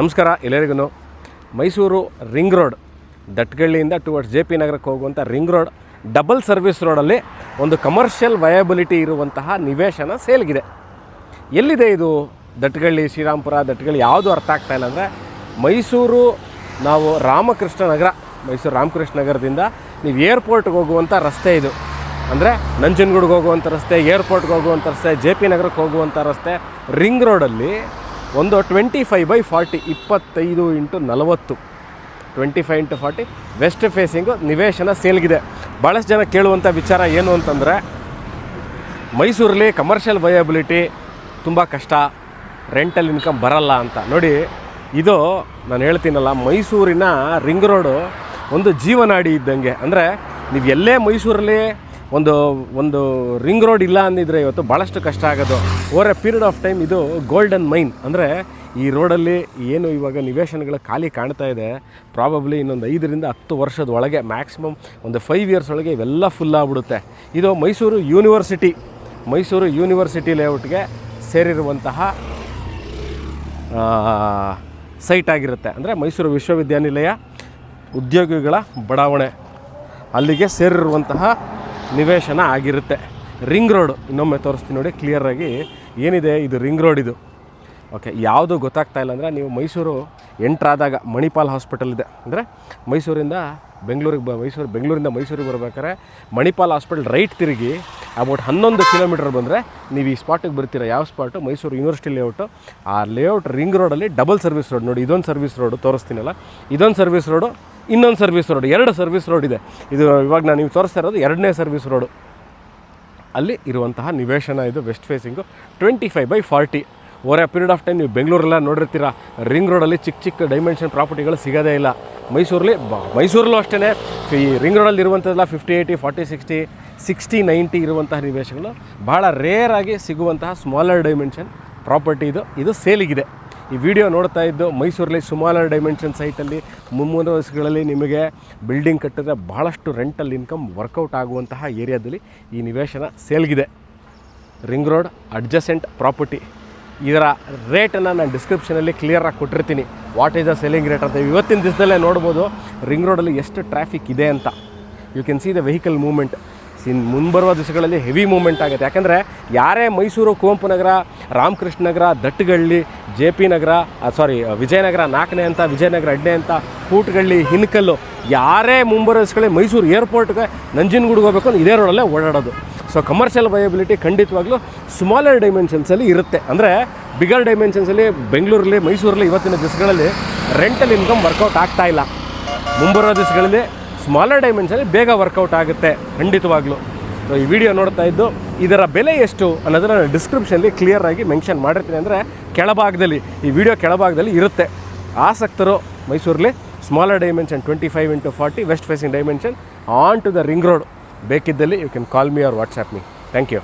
ನಮಸ್ಕಾರ ಎಲ್ಲರಿಗೂ. Mysuru ring road ದಟ್ಗಳ್ಳಿಯಿಂದ ಟುವರ್ಡ್ಸ್ ಜೆ ಪಿ ನಗರಕ್ಕೆ ಹೋಗುವಂಥ ರಿಂಗ್ ರೋಡ್ ಡಬಲ್ ಸರ್ವಿಸ್ ರೋಡಲ್ಲಿ ಒಂದು ಕಮರ್ಷಿಯಲ್ ವಯಬಿಲಿಟಿ ಇರುವಂತಹ ನಿವೇಶನ ಸೇಲ್ಗಿದೆ. ಎಲ್ಲಿದೆ ಇದು? ದಟ್ಗಳ್ಳಿ, ಶ್ರೀರಾಮ್ಪುರ, ದಟ್ಗಳ್ಳಿ ಯಾವುದು ಅರ್ಥ ಆಗ್ತಾಯಿಲ್ಲ. ಅಂದರೆ ಮೈಸೂರು ನಾವು ಮೈಸೂರು ರಾಮಕೃಷ್ಣ ನಗರದಿಂದ ನೀವು ಏರ್ಪೋರ್ಟ್ಗೆ ಹೋಗುವಂಥ ರಸ್ತೆ ಇದು. ಅಂದರೆ ನಂಜನಗೂಡಿಗೆ ಹೋಗುವಂಥ ರಸ್ತೆ, ಏರ್ಪೋರ್ಟ್ಗೆ ಹೋಗುವಂಥ ರಸ್ತೆ, ಜೆ ಪಿ ನಗರಕ್ಕೆ ಹೋಗುವಂಥ ರಸ್ತೆ, ರಿಂಗ್ ರೋಡಲ್ಲಿ ಒಂದು 25/40 25x40 25x40 ವೆಸ್ಟ್ ಫೇಸಿಂಗು ನಿವೇಶನ ಸೇಲ್ಗಿದೆ. ಭಾಳಷ್ಟು ಜನ ಕೇಳುವಂಥ ವಿಚಾರ ಏನು ಅಂತಂದರೆ, ಮೈಸೂರಲ್ಲಿ ಕಮರ್ಷಿಯಲ್ ವಯಬಿಲಿಟಿ ತುಂಬ ಕಷ್ಟ, ರೆಂಟಲ್ ಇನ್ಕಮ್ ಬರಲ್ಲ ಅಂತ. ನೋಡಿ, ಇದು ನಾನು ಹೇಳ್ತೀನಲ್ಲ, ಮೈಸೂರಿನ ರಿಂಗ್ ರೋಡು ಒಂದು ಜೀವನಾಡಿ ಇದ್ದಂಗೆ. ಅಂದರೆ ನೀವು ಎಲ್ಲೇ ಮೈಸೂರಲ್ಲಿ ಒಂದು ರಿಂಗ್ ರೋಡ್ ಇಲ್ಲ ಅಂದಿದ್ರೆ ಇವತ್ತು ಭಾಳಷ್ಟು ಕಷ್ಟ ಆಗೋದು. Over a period of time ಇದು ಗೋಲ್ಡನ್ ಮೈನ್. ಅಂದರೆ ಈ ರೋಡಲ್ಲಿ ಏನು ಇವಾಗ ನಿವೇಶನಗಳು ಖಾಲಿ ಕಾಣ್ತಾ ಇದೆ, ಪ್ರಾಬಬ್ಲಿ ಇನ್ನೊಂದು 5ರಿಂದ 10 ವರ್ಷದ ಒಳಗೆ, ಮ್ಯಾಕ್ಸಿಮಮ್ ಒಂದು 5 ಇಯರ್ಸ್ ಒಳಗೆ ಇವೆಲ್ಲ ಫುಲ್ ಆಗಿಬಿಡುತ್ತೆ. ಇದು ಮೈಸೂರು ಯೂನಿವರ್ಸಿಟಿ ಲೇಔಟ್ಗೆ ಸೇರಿರುವಂತಹ ಸೈಟ್ ಆಗಿರುತ್ತೆ. ಅಂದರೆ ಮೈಸೂರು ವಿಶ್ವವಿದ್ಯಾನಿಲಯ ಉದ್ಯೋಗಿಗಳ ಬಡಾವಣೆ ಅಲ್ಲಿಗೆ ಸೇರಿರುವಂತಹ ನಿವೇಶನ ಆಗಿರುತ್ತೆ. ರಿಂಗ್ ರೋಡು ಇನ್ನೊಮ್ಮೆ ತೋರಿಸ್ತೀನಿ ನೋಡಿ ಕ್ಲಿಯರಾಗಿ ಏನಿದೆ. ಇದು ರಿಂಗ್ ರೋಡ್ ಇದು. ಓಕೆ, ಯಾವುದು ಗೊತ್ತಾಗ್ತಾ ಇಲ್ಲ ಅಂದರೆ, ನೀವು ಮೈಸೂರು ಎಂಟ್ರಾದಾಗ ಮಣಿಪಾಲ್ ಹಾಸ್ಪಿಟಲ್ ಇದೆ. ಅಂದರೆ ಬೆಂಗಳೂರಿಂದ ಮೈಸೂರಿಗೆ ಬರ್ಬೇಕಾದ್ರೆ ಮಣಿಪಾಲ್ ಹಾಸ್ಪಿಟಲ್ ರೈಟ್ ತಿರುಗಿ ಅಬೌಟ್ 11 ಕಿಲೋಮೀಟರ್ ಬಂದರೆ ನೀವು ಈ ಸ್ಪಾಟಿಗೆ ಬರ್ತೀರ. ಯಾವ ಸ್ಪಾಟು? Mysuru university layout. ಆ ಲೇಔಟ್ ರಿಂಗ್ ರೋಡಲ್ಲಿ ಡಬಲ್ ಸರ್ವಿಸ್ ರೋಡ್. ನೋಡಿ, ಇದೊಂದು ಸರ್ವಿಸ್ ರೋಡು ತೋರಿಸ್ತೀನಲ್ಲ, ಇದೊಂದು ಸರ್ವಿಸ್ ರೋಡು, ಇನ್ನೊಂದು ಸರ್ವಿಸ್ ರೋಡ್, 2 ಸರ್ವಿಸ್ ರೋಡ್ ಇದೆ. ಇದು ಇವಾಗ ನಾನು ನೀವು ತೋರಿಸ್ತಾ ಇರೋದು 2ನೇ ಸರ್ವಿಸ್ ರೋಡು. ಅಲ್ಲಿ ಇರುವಂತಹ ನಿವೇಶನ ಇದು. West facing 25/40. Over a period of time ನೀವು ಬೆಂಗಳೂರೆಲ್ಲ ನೋಡಿರ್ತೀರ, ರಿಂಗ್ ರೋಡಲ್ಲಿ ಚಿಕ್ಕ ಡೈಮೆನ್ಷನ್ ಪ್ರಾಪರ್ಟಿಗಳು ಸಿಗೋದೇ ಇಲ್ಲ. ಮೈಸೂರಲ್ಲೂ ಅಷ್ಟೇ ಈ ರಿಂಗ್ ರೋಡಲ್ಲಿ ಇರುವಂಥದ್ದೆಲ್ಲ 50/80 40/60 60/90 ಇರುವಂತಹ ನಿವೇಶನಗಳು ಭಾಳ ರೇರಾಗಿ ಸಿಗುವಂತಹ ಸ್ಮಾಲರ್ ಡೈಮೆನ್ಷನ್ ಪ್ರಾಪರ್ಟಿ ಇದು ಸೇಲಿಗಿದೆ. ಈ ವಿಡಿಯೋ ನೋಡ್ತಾ ಇದ್ದು ಮೈಸೂರಲ್ಲಿ ಸ್ಮಾಲರ್ ಡೈಮೆನ್ಷನ್ ಸೈಟಲ್ಲಿ 300 ವರ್ಷಗಳಲ್ಲಿ ನಿಮಗೆ ಬಿಲ್ಡಿಂಗ್ ಕಟ್ಟಿದ್ರೆ ಭಾಳಷ್ಟು ರೆಂಟಲ್ ಇನ್ಕಮ್ ವರ್ಕೌಟ್ ಆಗುವಂತಹ ಏರಿಯಾದಲ್ಲಿ ಈ ನಿವೇಶನ ಸೇಲ್ಗಿದೆ. Ring road adjacent property. ಇದರ ರೇಟನ್ನು ನಾನು ಡಿಸ್ಕ್ರಿಪ್ಷನಲ್ಲಿ ಕ್ಲಿಯರಾಗಿ ಕೊಟ್ಟಿರ್ತೀನಿ. What is the selling rate ಅಂತ. ಇವತ್ತಿನ ದಿವಸದಲ್ಲೇ ನೋಡ್ಬೋದು ರಿಂಗ್ ರೋಡಲ್ಲಿ ಎಷ್ಟು ಟ್ರಾಫಿಕ್ ಇದೆ ಅಂತ. You can see the vehicle movement. ಮುಂಬರುವ ದಿವಸಗಳಲ್ಲಿ ಹೆವಿ ಮೂವ್ಮೆಂಟ್ ಆಗುತ್ತೆ. ಯಾಕಂದರೆ ಯಾರೇ ಮೈಸೂರು ಕುವೆಂಪು ನಗರ, ರಾಮಕೃಷ್ಣ ನಗರ, ದಟ್ಟಗಳ್ಳಿ, ಜೆ ಪಿ ನಗರ, ವಿಜಯನಗರ 4ನೇ ಅಂತ, ವಿಜಯನಗರ 2ನೇ ಅಂತ, ಕೂಟಗಳ್ಳಿ, ಹಿನಕಲ್ಲು, ಯಾರೇ ಮುಂಬರುವ ದಿವಸಗಳಲ್ಲಿ ಮೈಸೂರು ಏರ್ಪೋರ್ಟ್ಗೆ ನಂಜನಗೂಡಿಗೆ ಹೋಗಬೇಕು ಅಂದ್ರೆ ಇದೇ ರೋಡಲ್ಲೇ ಓಡಾಡೋದು. ಸೊ ಕಮರ್ಷಿಯಲ್ ವಯಬಿಲಿಟಿ ಖಂಡಿತವಾಗ್ಲೂ ಸ್ಮಾಲರ್ ಡೈಮೆನ್ಷನ್ಸಲ್ಲಿ ಇರುತ್ತೆ. ಅಂದರೆ ಬಿಗರ್ ಡೈಮೆನ್ಷನ್ಸಲ್ಲಿ ಬೆಂಗಳೂರಲ್ಲಿ, ಮೈಸೂರಲ್ಲಿ ಇವತ್ತಿನ ದಿವಸಗಳಲ್ಲಿ ರೆಂಟಲ್ ಇನ್ಕಮ್ ವರ್ಕೌಟ್ ಆಗ್ತಾ ಇಲ್ಲ. ಮುಂಬರುವ ದಿವಸಗಳಲ್ಲಿ ಸ್ಮಾಲರ್ ಡೈಮೆನ್ಷನಲ್ಲಿ ಬೇಗ ವರ್ಕೌಟ್ ಆಗುತ್ತೆ ಖಂಡಿತವಾಗ್ಲೂ. ಸೊ ಈ ವಿಡಿಯೋ ನೋಡ್ತಾ ಇದ್ದು ಇದರ ಬೆಲೆ ಎಷ್ಟು ಅನ್ನೋದನ್ನು ನಾನು ಡಿಸ್ಕ್ರಿಪ್ಷನಲ್ಲಿ ಕ್ಲಿಯರಾಗಿ ಮೆನ್ಷನ್ ಮಾಡಿರ್ತೀನಿ. ಅಂದರೆ ಈ ವಿಡಿಯೋ ಕೆಳಭಾಗದಲ್ಲಿ ಇರುತ್ತೆ. ಆಸಕ್ತರು ಮೈಸೂರಲ್ಲಿ smaller dimension 25x40 west facing dimension on to the ring road ಬೇಕಿದ್ದಲ್ಲಿ you can call me or WhatsApp me. Thank you.